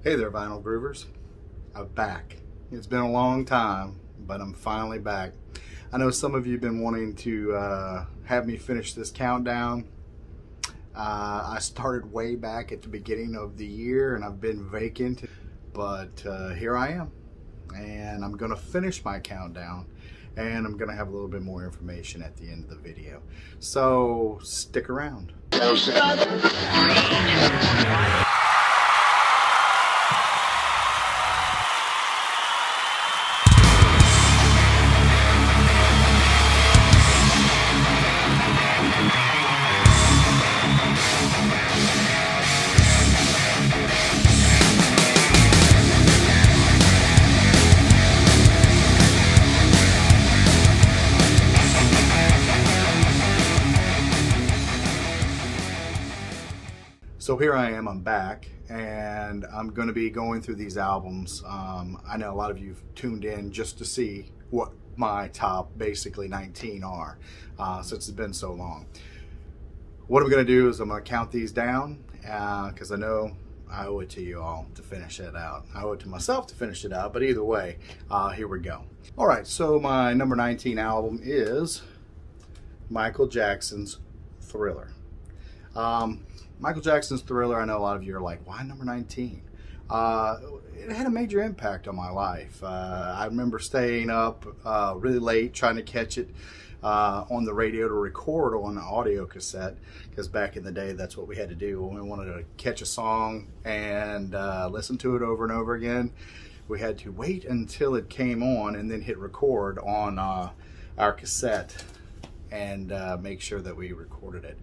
Hey there, vinyl groovers. I'm back. It's been a long time, but I'm finally back. I know some of you have been wanting to have me finish this countdown. I started way back at the beginning of the year and I've been vacant, but here I am. And I'm gonna finish my countdown and I'm gonna have a little bit more information at the end of the video. So stick around. So here I am, I'm back, and I'm going to be going through these albums. I know a lot of you have tuned in just to see what my top basically 19 are, since it's been so long. What I'm going to do is I'm going to count these down, because I know I owe it to you all to finish it out. I owe it to myself to finish it out, but either way, here we go. Alright, so my number 19 album is Michael Jackson's Thriller. Michael Jackson's Thriller, I know a lot of you are like, why number 19? It had a major impact on my life. I remember staying up really late trying to catch it on the radio to record on an audio cassette, because back in the day that's what we had to do when we wanted to catch a song and listen to it over and over again. We had to wait until it came on and then hit record on our cassette and make sure that we recorded it.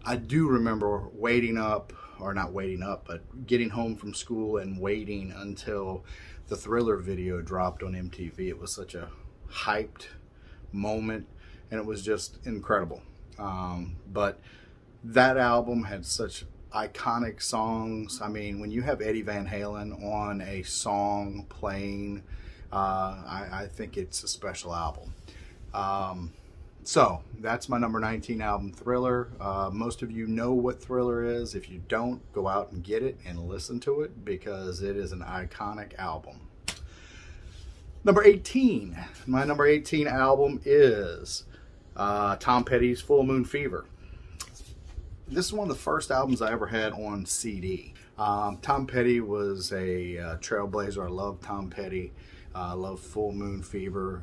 I do remember waiting up, or not waiting up, but getting home from school and waiting until the Thriller video dropped on MTV. It was such a hyped moment, and it was just incredible. But that album had such iconic songs. I mean, when you have Eddie Van Halen on a song playing, I think it's a special album. So that's my number 19 album, Thriller. Most of you know what Thriller is. If you don't, go out and get it and listen to it, because it is an iconic album. Number 18. My number 18 album is Tom Petty's Full Moon Fever. This is one of the first albums I ever had on CD. Tom Petty was a trailblazer. I love Tom Petty. I love Full Moon Fever.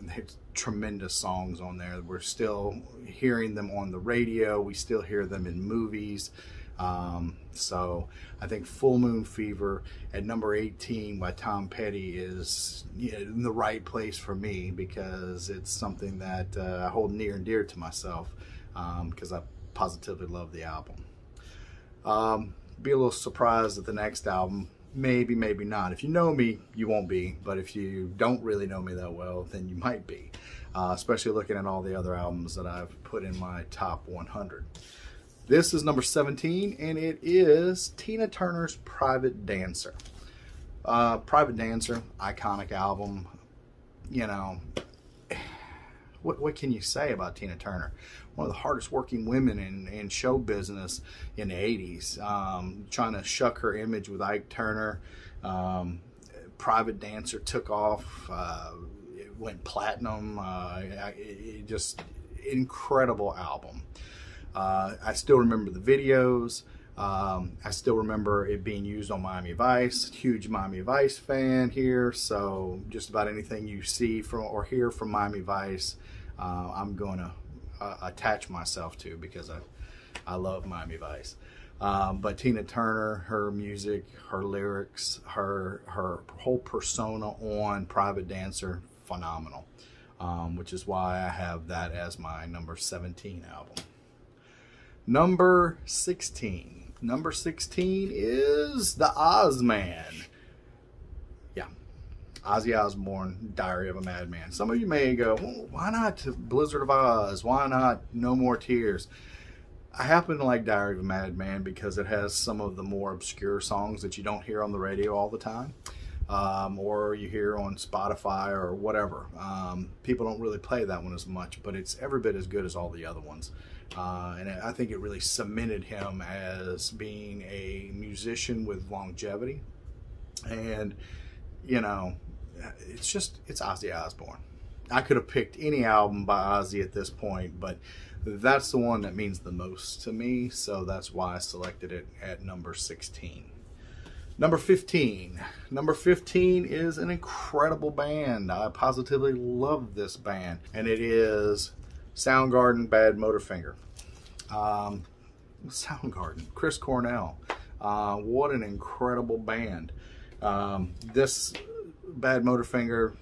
There's tremendous songs on there. We're still hearing them on the radio. We still hear them in movies. So I think Full Moon Fever at number 18 by Tom Petty is in the right place for me, because it's something that I hold near and dear to myself, because I positively love the album. Be a little surprised at the next album. Maybe, maybe not. If you know me, you won't be. But if you don't really know me that well, then you might be. Especially looking at all the other albums that I've put in my top 100. This is number 17, and it is Tina Turner's Private Dancer. Private Dancer, iconic album. You know, what can you say about Tina Turner? One of the hardest working women in show business in the 80s. Trying to shuck her image with Ike Turner. Private Dancer took off. It went platinum. Just incredible album. I still remember the videos. I still remember it being used on Miami Vice. Huge Miami Vice fan here. So just about anything you see from or hear from Miami Vice, I'm going to attach myself to, because I love Miami Vice. But Tina Turner, her music, her lyrics, her whole persona on Private Dancer, phenomenal. Which is why I have that as my number 17 album. Number 16. Number 16 is the Ozman. Yeah. Ozzy Osbourne, Diary of a Madman. Some of you may go, well, why not Blizzard of Oz? Why not No More Tears? I happen to like Diary of a Madman because it has some of the more obscure songs that you don't hear on the radio all the time. Or you hear on Spotify or whatever. People don't really play that one as much, but it's every bit as good as all the other ones. And I think it really cemented him as being a musician with longevity. And, you know, it's Ozzy Osbourne. I could have picked any album by Ozzy at this point, but that's the one that means the most to me, so that's why I selected it at number 16. Number 15. Number 15 is an incredible band. I positively love this band, and it is Soundgarden, Bad Motorfinger. Soundgarden, Chris Cornell. What an incredible band. This Bad Motorfinger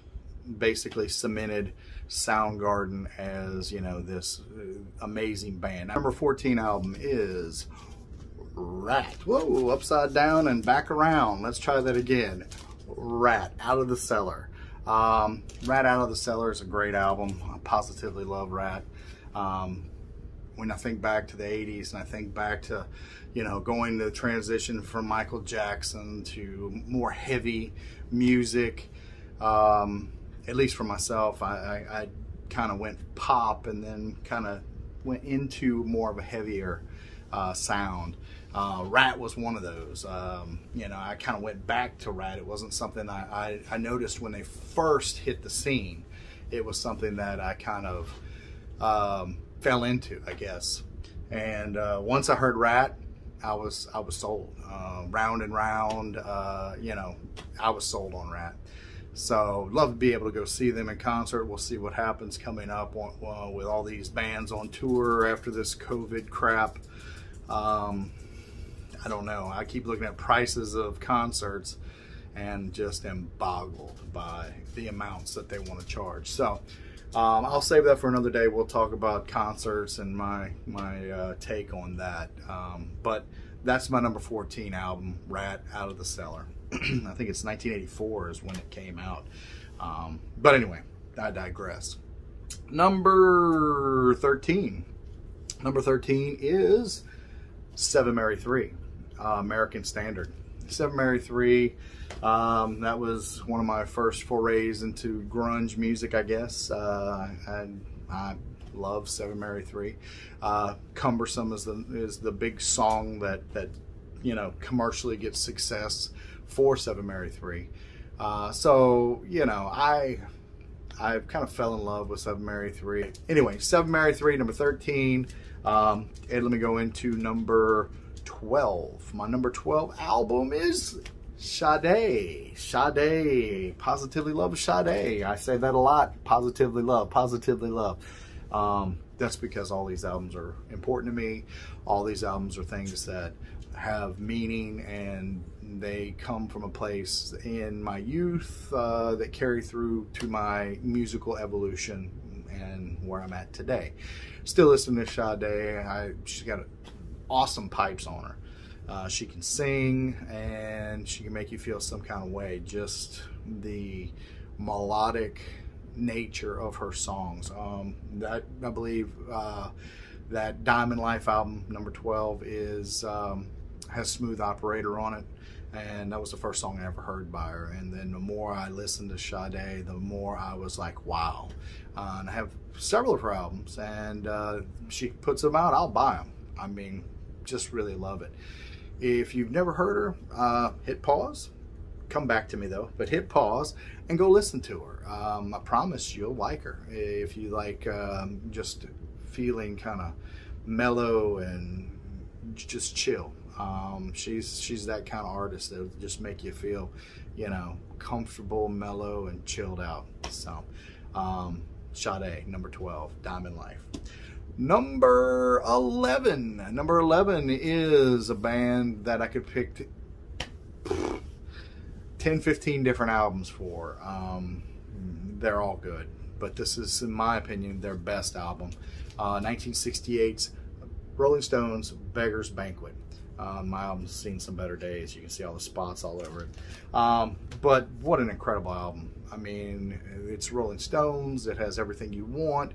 basically cemented Soundgarden as, you know, this amazing band. Number 14 album is Rat. Whoa, upside down and back around. Let's try that again. Rat, Out of the Cellar. Rat Out of the Cellar is a great album. I positively love Rat. When I think back to the 80s and I think back to, you know, going to transition from Michael Jackson to more heavy music, at least for myself, I kind of went pop and then kind of went into more of a heavier sound. Rat was one of those. You know, I kind of went back to Rat. It wasn't something I noticed when they first hit the scene. It was something that I kind of fell into, I guess. And once I heard Rat, I was sold. Round and Round, you know, I was sold on Rat. So love to be able to go see them in concert. We'll see what happens coming up with all these bands on tour after this COVID crap. I don't know. I keep looking at prices of concerts and just am boggled by the amounts that they want to charge. So I'll save that for another day. We'll talk about concerts and my take on that. But that's my number 14 album, Rat Out of the Cellar. I think it's 1984 is when it came out. But anyway, I digress. Number 13. Number 13 is Seven Mary 3, American Standard. Seven Mary 3, that was one of my first forays into grunge music, I guess. I love Seven Mary 3. Cumbersome is the big song that you know, commercially gets success for Seven Mary 3. So, you know, I kind of fell in love with Seven Mary 3. Anyway, Seven Mary 3, number 13. And let me go into number 12. My number 12 album is Sade. Sade. Positively love Sade. I say that a lot. Positively love. Positively love. That's because all these albums are important to me. All these albums are things that have meaning, and they come from a place in my youth that carry through to my musical evolution and where I'm at today. Still listening to Sade. She's got awesome pipes on her. She can sing, and she can make you feel some kind of way. Just the melodic nature of her songs. That, I believe, that Diamond Life album, number 12, has Smooth Operator on it, and that was the first song I ever heard by her. And then the more I listened to Sade, the more I was like, wow. And I have several of her albums, and she puts them out, I'll buy them. I mean, just really love it. If you've never heard her, hit pause. Come back to me though, but hit pause and go listen to her. I promise you'll like her. If you like just feeling kind of mellow and just chill. She's that kind of artist that will just make you feel, you know, comfortable, mellow, and chilled out. So, Sade, number 12, Diamond Life. Number 11. Number 11 is a band that I could pick 10, 15 different albums for. They're all good, but this is, in my opinion, their best album. 1968's Rolling Stones' Beggar's Banquet. My album's seen some better days. You can see all the spots all over it. But what an incredible album. I mean, it's Rolling Stones. It has everything you want.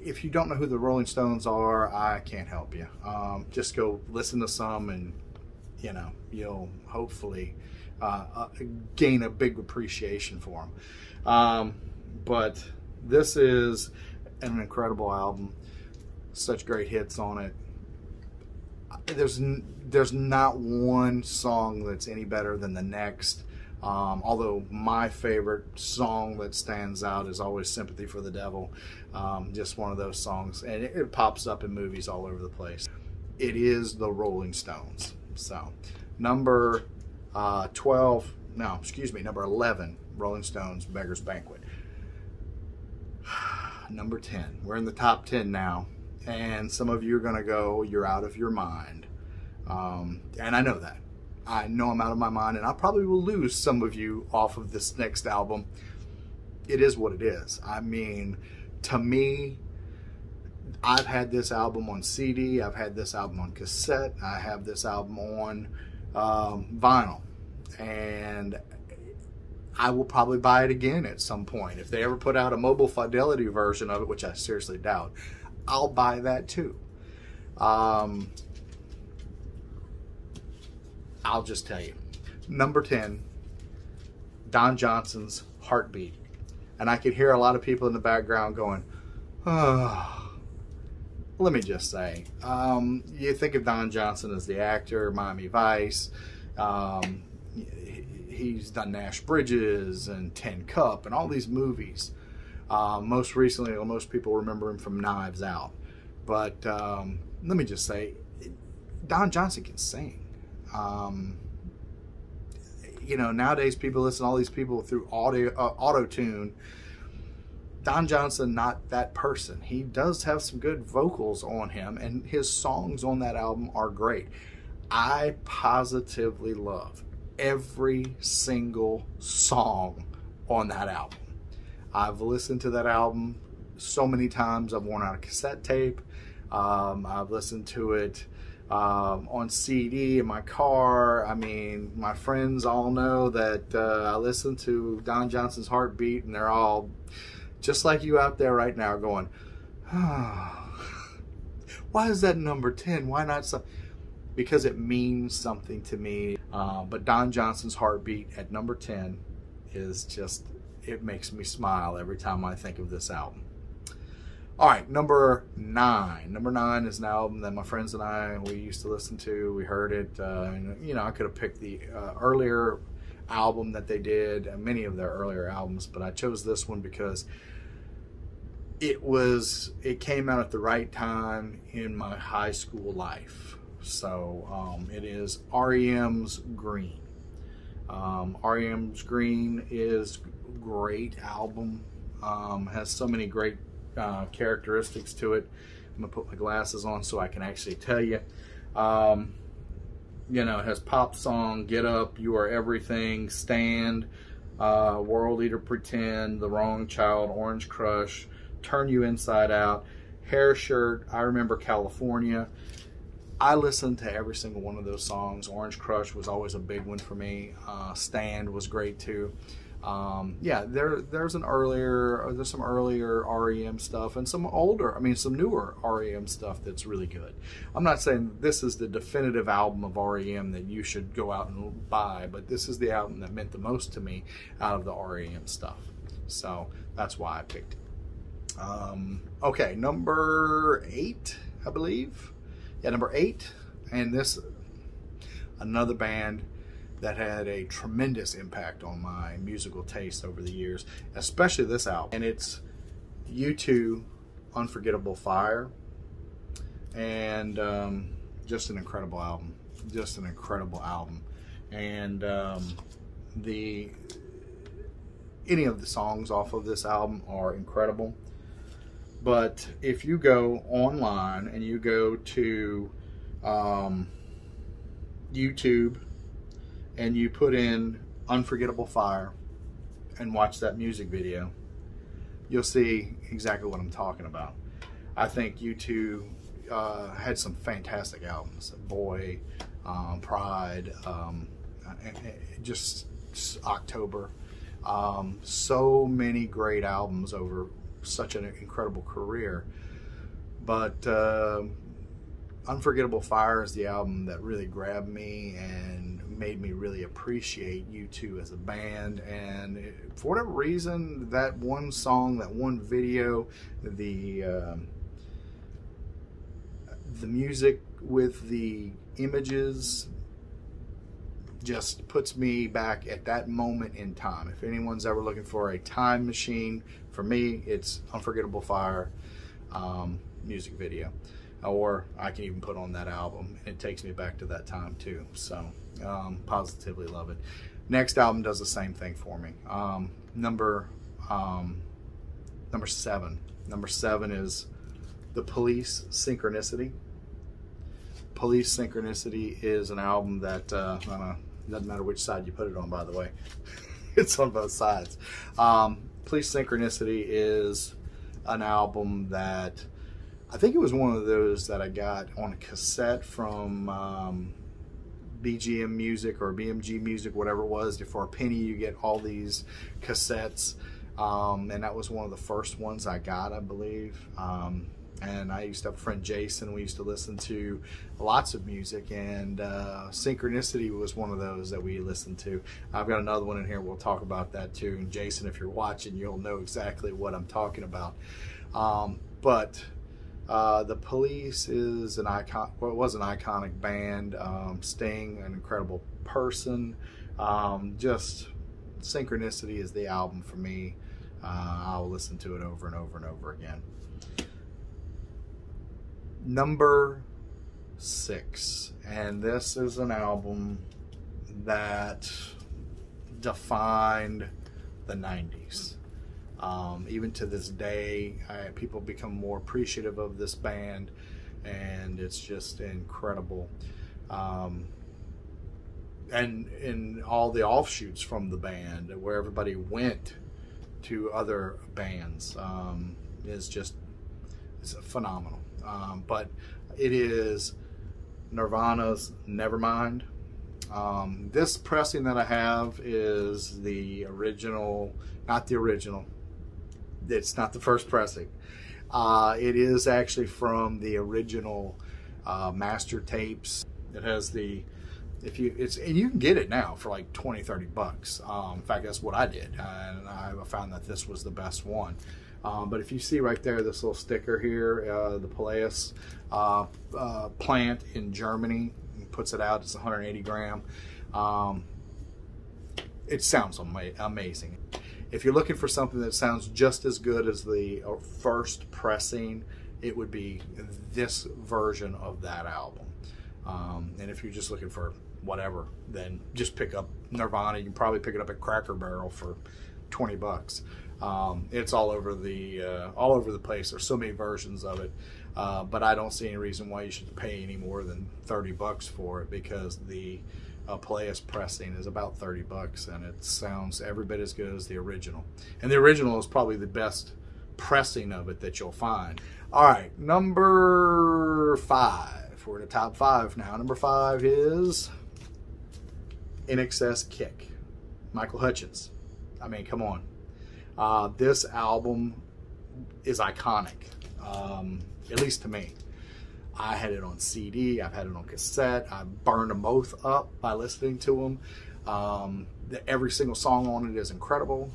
If you don't know who the Rolling Stones are, I can't help you. Just go listen to some, and you know, you'll hopefully gain a big appreciation for them. But this is an incredible album. Such great hits on it. there's not one song that's any better than the next. Although my favorite song that stands out is always "Sympathy for the Devil." Just one of those songs, and it pops up in movies all over the place. It is the Rolling Stones. So number 12, no, excuse me, number 11, Rolling Stones, "Beggar's Banquet." Number 10, we're in the top 10 now, and some of you are going to go, "You're out of your mind." And I know that. I know I'm out of my mind, and I probably will lose some of you off of this next album. It is what it is. I mean, to me, I've had this album on CD, I've had this album on cassette, I have this album on vinyl, and I will probably buy it again at some point. If they ever put out a mobile fidelity version of it, which I seriously doubt, I'll buy that too. I'll just tell you. Number 10, Don Johnson's "Heartbeat." And I could hear a lot of people in the background going, oh. Let me just say, you think of Don Johnson as the actor, Miami Vice. He's done Nash Bridges and Tin Cup and all these movies. Most recently, most people remember him from Knives Out. But let me just say, Don Johnson can sing. You know, nowadays people listen to all these people through auto-tune. Don Johnson, not that person. He does have some good vocals on him, and his songs on that album are great. I positively love every single song on that album. I've listened to that album so many times. I've worn out a cassette tape. I've listened to it on CD in my car. I mean, my friends all know that I listen to Don Johnson's "Heartbeat," and they're all just like you out there right now going, oh, why is that number 10? Why not some? Because it means something to me. But Don Johnson's "Heartbeat" at number 10 is just, it makes me smile every time I think of this album. All right, number 9. Number 9 is an album that my friends and I, we used to listen to. We heard it. You know, I could have picked the earlier album that they did, many of their earlier albums, but I chose this one because it came out at the right time in my high school life. So it is REM's "Green." REM's "Green" is a great album. Has so many great characteristics to it. I'm gonna put my glasses on so I can actually tell you. You know, it has pop song, "Get Up," "You Are Everything," "Stand," "World Eater," "Pretend," "The Wrong Child," "Orange Crush," "Turn You Inside Out," "Hair Shirt," "I Remember California." I listened to every single one of those songs. "Orange Crush" was always a big one for me. "Stand" was great too. Yeah, there's some earlier REM stuff and some newer REM stuff that's really good. I'm not saying this is the definitive album of REM that you should go out and buy, but this is the album that meant the most to me out of the REM stuff. So that's why I picked it. Okay, number 8, I believe. Yeah, number 8, and this, another band that had a tremendous impact on my musical taste over the years, especially this album. And it's U2, "Unforgettable Fire." And just an incredible album. Just an incredible album. And any of the songs off of this album are incredible. But if you go online and you go to YouTube and you put in "Unforgettable Fire" and watch that music video, you'll see exactly what I'm talking about. I think U2 had some fantastic albums. Boy, Pride, just October. So many great albums over such an incredible career. But "Unforgettable Fire" is the album that really grabbed me and made me really appreciate U2 as a band. And for whatever reason, that one song, that one video, the music with the images just puts me back at that moment in time. If anyone's ever looking for a time machine, for me, it's Unforgettable Fire music video. Or I can even put on that album. It takes me back to that time too. So positively love it. Next album does the same thing for me. Number 7. Number 7 is The Police, Synchronicity. Police Synchronicity is an album that doesn't matter which side you put it on, by the way. It's on both sides. Police Synchronicity is an album that I think it was one of those that I got on a cassette from BGM Music or BMG Music, whatever it was. For a penny, you get all these cassettes. And that was one of the first ones I got, I believe. And I used to have a friend, Jason. We used to listen to lots of music, and Synchronicity was one of those that we listened to. I've got another one in here. We'll talk about that too. And Jason, if you're watching, you'll know exactly what I'm talking about. But The Police is an icon. Well, it was an iconic band. Sting, an incredible person. Just Synchronicity is the album for me. I'll listen to it over and over and over again. Number 6, and this is an album that defined the 90s. Even to this day, people become more appreciative of this band, and it's just incredible. And in all the offshoots from the band, where everybody went to other bands, it's phenomenal. But it is Nirvana's Nevermind. This pressing that I have is the original, not the original. It's not the first pressing. It is actually from the original master tapes. It has the, and you can get it now for like 20, 30 bucks. In fact, that's what I did, and I found that this was the best one. But if you see right there, this little sticker here, the Polaris plant in Germany puts it out. It's 180 gram. It sounds amazing. If you're looking for something that sounds just as good as the first pressing, it would be this version of that album. And if you're just looking for whatever, then just pick up Nirvana. You can probably pick it up at Cracker Barrel for 20 bucks. It's all over the place. There's so many versions of it, but I don't see any reason why you should pay any more than 30 bucks for it, because the Polaris pressing is about 30 bucks, and it sounds every bit as good as the original. And the original is probably the best pressing of it that you'll find. All right, number 5. We're in the top 5 now. Number 5 is In Excess Kick, Michael Hutchence. I mean, come on. This album is iconic, at least to me. I had it on CD, I've had it on cassette, I burned them both up by listening to them. Every single song on it is incredible.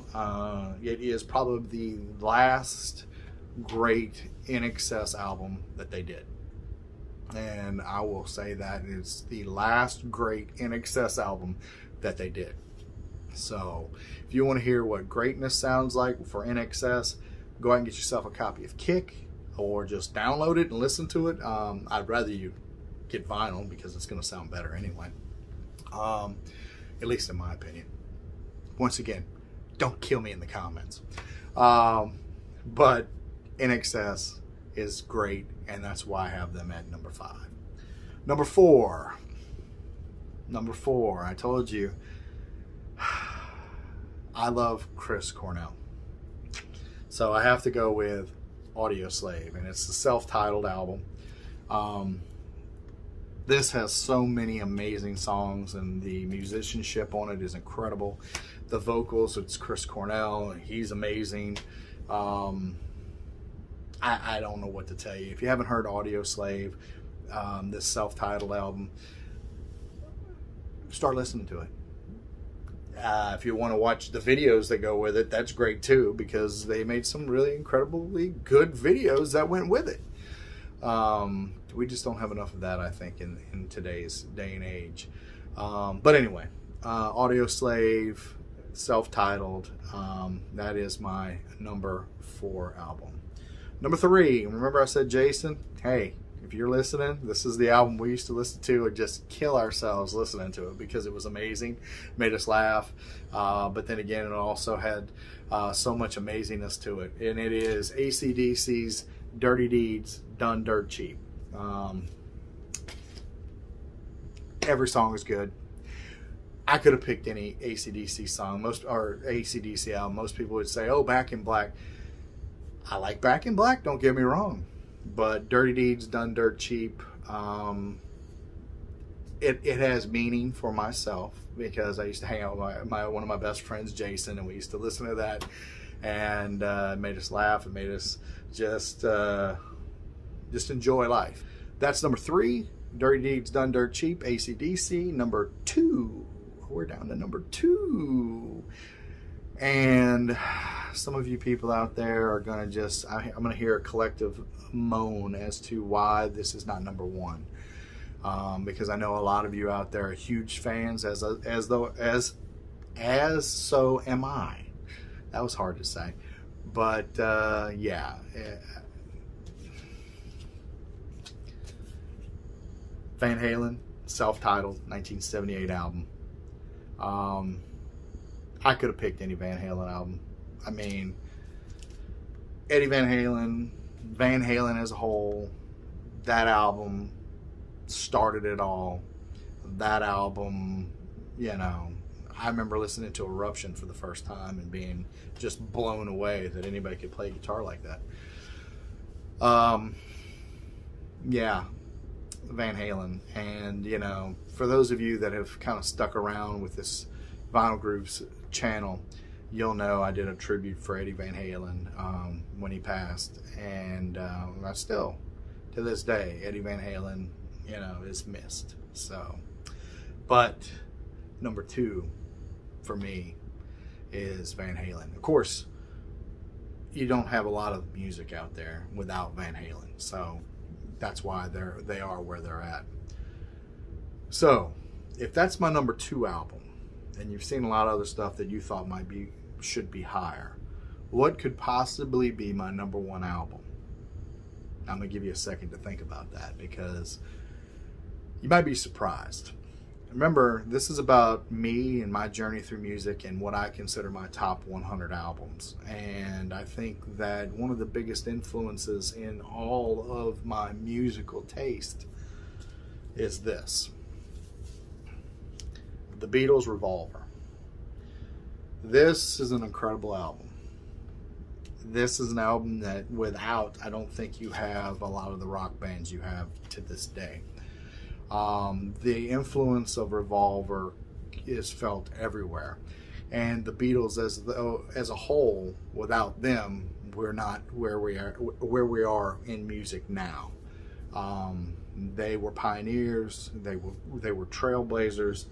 It is probably the last great In Excess album that they did. And I will say that it's the last great In Excess album that they did. So if you want to hear what greatness sounds like for In Excess, go ahead and get yourself a copy of Kick, or just download it and listen to it. I'd rather you get vinyl, because it's going to sound better anyway, at least in my opinion. Once again, don't kill me in the comments. But In Excess is great, and that's why I have them at number 5. Number 4. Number 4, I told you, I love Chris Cornell. So I have to go with Audio Slave, and it's the self-titled album. This has so many amazing songs, and the musicianship on it is incredible. The vocals, it's Chris Cornell, and he's amazing. I don't know what to tell you. If you haven't heard Audio Slave, this self-titled album, start listening to it. If you want to watch the videos that go with it, that's great too, because they made some really incredibly good videos that went with it. We just don't have enough of that, I think, in today's day and age. But anyway, Audio Slave, self-titled, that is my number 4 album. Number 3, remember I said Jason? Hey, if you're listening, this is the album we used to listen to and just kill ourselves listening to it because it was amazing, made us laugh, but then again, it also had so much amazingness to it, and it is AC/DC's Dirty Deeds Done Dirt Cheap. Every song is good. I could have picked any AC/DC song, or AC/DC album. Most people would say, oh, Back in Black. I like Back in Black, don't get me wrong. But Dirty Deeds Done Dirt Cheap, it has meaning for myself because I used to hang out with one of my best friends, Jason, and we used to listen to that, and it made us laugh. It made us just enjoy life. That's number 3, Dirty Deeds Done Dirt Cheap, AC/DC. Number 2, we're down to number 2. And some of you people out there are going to just, I'm going to hear a collective moan as to why this is not number 1. Because I know a lot of you out there are huge fans, as so am I. That was hard to say. But yeah. Van Halen, self-titled, 1978 album. I could have picked any Van Halen album. I mean, Eddie Van Halen as a whole, that album started it all. That album, you know, I remember listening to Eruption for the first time and being just blown away that anybody could play guitar like that. Yeah, Van Halen. And, you know, for those of you that have kind of stuck around with this Vinyl Grooves channel, you'll know I did a tribute for Eddie Van Halen when he passed, and I still, to this day, Eddie Van Halen, you know, is missed. So, but number 2 for me is Van Halen. Of course, you don't have a lot of music out there without Van Halen, so that's why they are where they're at. So, if that's my number 2 album, and you've seen a lot of other stuff that you thought should be higher, what could possibly be my number 1 album? I'm going to give you a second to think about that because you might be surprised. Remember, this is about me and my journey through music and what I consider my top 100 albums. And I think that one of the biggest influences in all of my musical taste is this. The Beatles' Revolver. This is an incredible album. This is an album that without, I don't think you have a lot of the rock bands you have to this day. The influence of Revolver is felt everywhere. And the Beatles as a whole, without them, we're not where we are in music now. They were pioneers, they were trailblazers,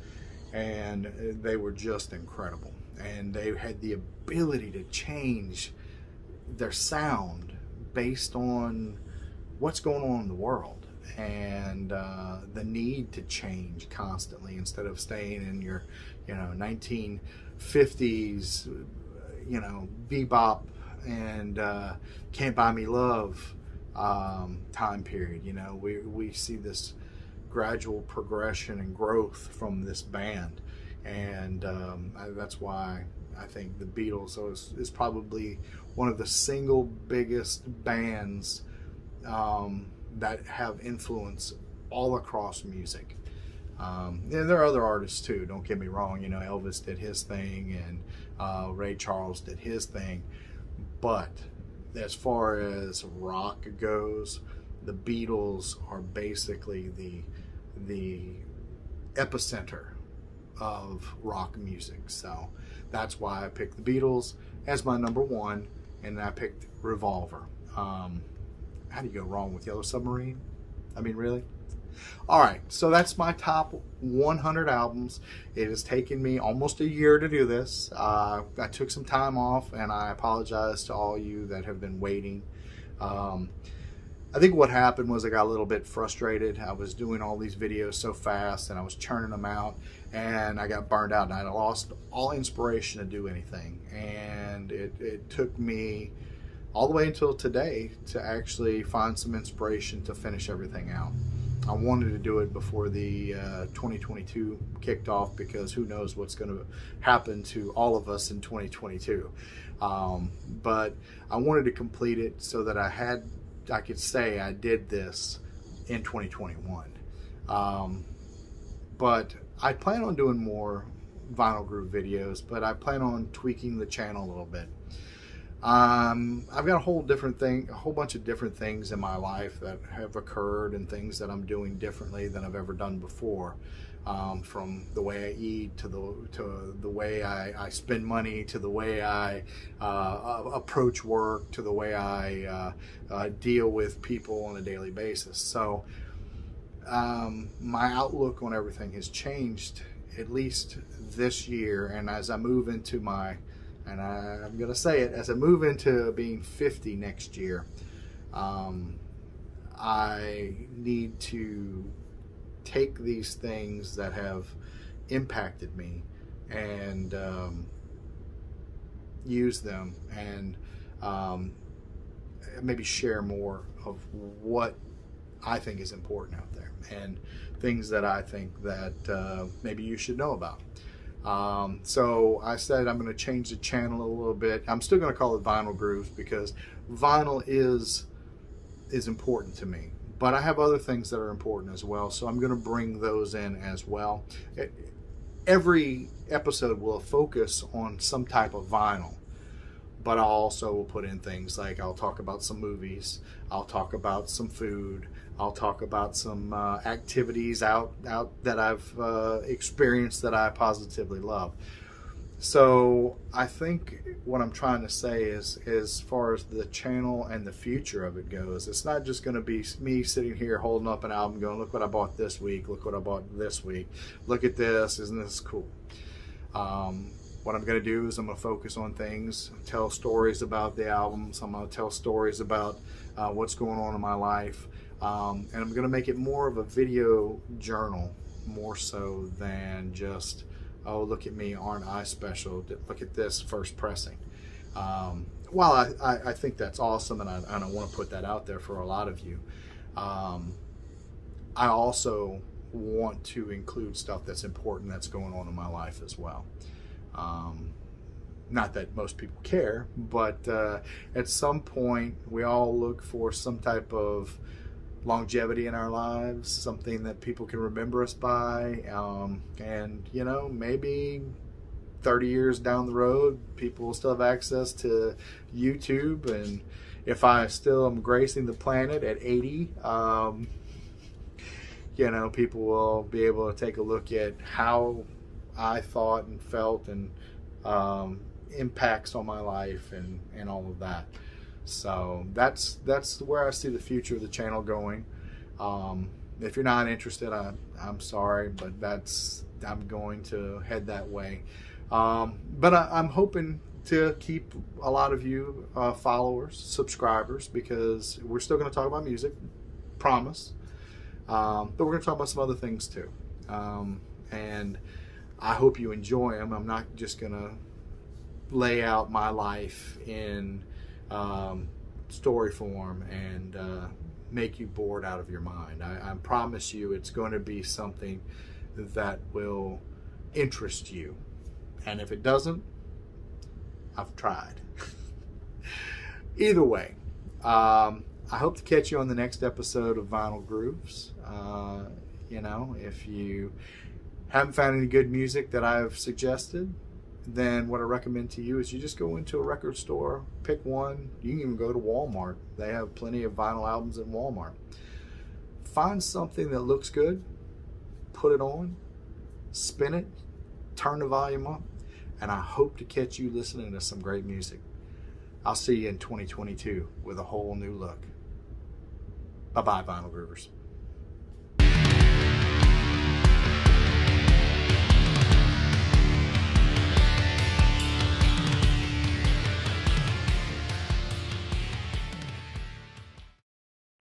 and they were just incredible. And they had the ability to change their sound based on what's going on in the world, and the need to change constantly instead of staying in your, 1950s, bebop and Can't Buy Me Love time period. We see this gradual progression and growth from this band, and that's why I think the Beatles is probably one of the single biggest bands that have influence all across music. There are other artists too, don't get me wrong. Elvis did his thing, and Ray Charles did his thing, but as far as rock goes, the Beatles are basically the epicenter of rock music. So that's why I picked the Beatles as my number 1, and I picked Revolver. How do you go wrong with Yellow Submarine? I mean, really? All right, so that's my top 100 albums. It has taken me almost a year to do this. I took some time off, and I apologize to all you that have been waiting. I think what happened was I got a little bit frustrated. I was doing all these videos so fast and I was churning them out, and I got burned out and I lost all inspiration to do anything. And it took me all the way until today to actually find some inspiration to finish everything out. I wanted to do it before the 2022 kicked off, because who knows what's going to happen to all of us in 2022. But I wanted to complete it so that I could say I did this in 2021. But I plan on doing more Vinyl Groove videos, but I plan on tweaking the channel a little bit. I've got a whole bunch of different things in my life that have occurred, and things that I'm doing differently than I've ever done before. From the way I eat to the way I spend money, to the way I approach work, to the way I deal with people on a daily basis. So my outlook on everything has changed, at least this year. And as I move into and I'm going to say it, as I move into being 50 next year, I need to take these things that have impacted me and use them, and maybe share more of what I think is important out there, and things that I think that maybe you should know about. So I said I'm going to change the channel a little bit. I'm still going to call it Vinyl Grooves, because vinyl is important to me. But I have other things that are important as well, so I'm going to bring those in as well. Every episode will focus on some type of vinyl, but I also will put in things like I'll talk about some movies, I'll talk about some food, I'll talk about some activities out that I've experienced that I positively love. So I think what I'm trying to say is, as far as the channel and the future of it goes, it's not just going to be me sitting here holding up an album going, look what I bought this week, look what I bought this week, look at this, isn't this cool? What I'm going to do is I'm going to focus on things, tell stories about the albums, I'm going to tell stories about what's going on in my life, and I'm going to make it more of a video journal, more so than just, oh, look at me, aren't I special? Look at this first pressing. While I think that's awesome, and I want to put that out there for a lot of you, I also want to include stuff that's important that's going on in my life as well. Not that most people care, but at some point we all look for some type of longevity in our lives, something that people can remember us by, and you know, maybe 30 years down the road people will still have access to YouTube, and if I still am gracing the planet at 80, you know, people will be able to take a look at how I thought and felt, and impacts on my life, and all of that. So that's where I see the future of the channel going. If you're not interested, I'm sorry, but I'm going to head that way. But I'm hoping to keep a lot of you followers, subscribers, because we're still going to talk about music, promise. But we're going to talk about some other things too. And I hope you enjoy them. I'm not just going to lay out my life in story form and make you bored out of your mind. I promise you it's going to be something that will interest you. And if it doesn't, I've tried. Either way, I hope to catch you on the next episode of Vinyl Grooves. You know, if you haven't found any good music that I've suggested, then what I recommend to you is you just go into a record store, pick one. You can even go to Walmart. They have plenty of vinyl albums in Walmart. Find something that looks good, put it on, spin it, turn the volume up, and I hope to catch you listening to some great music. I'll see you in 2022 with a whole new look. Bye-bye, Vinyl Groovers.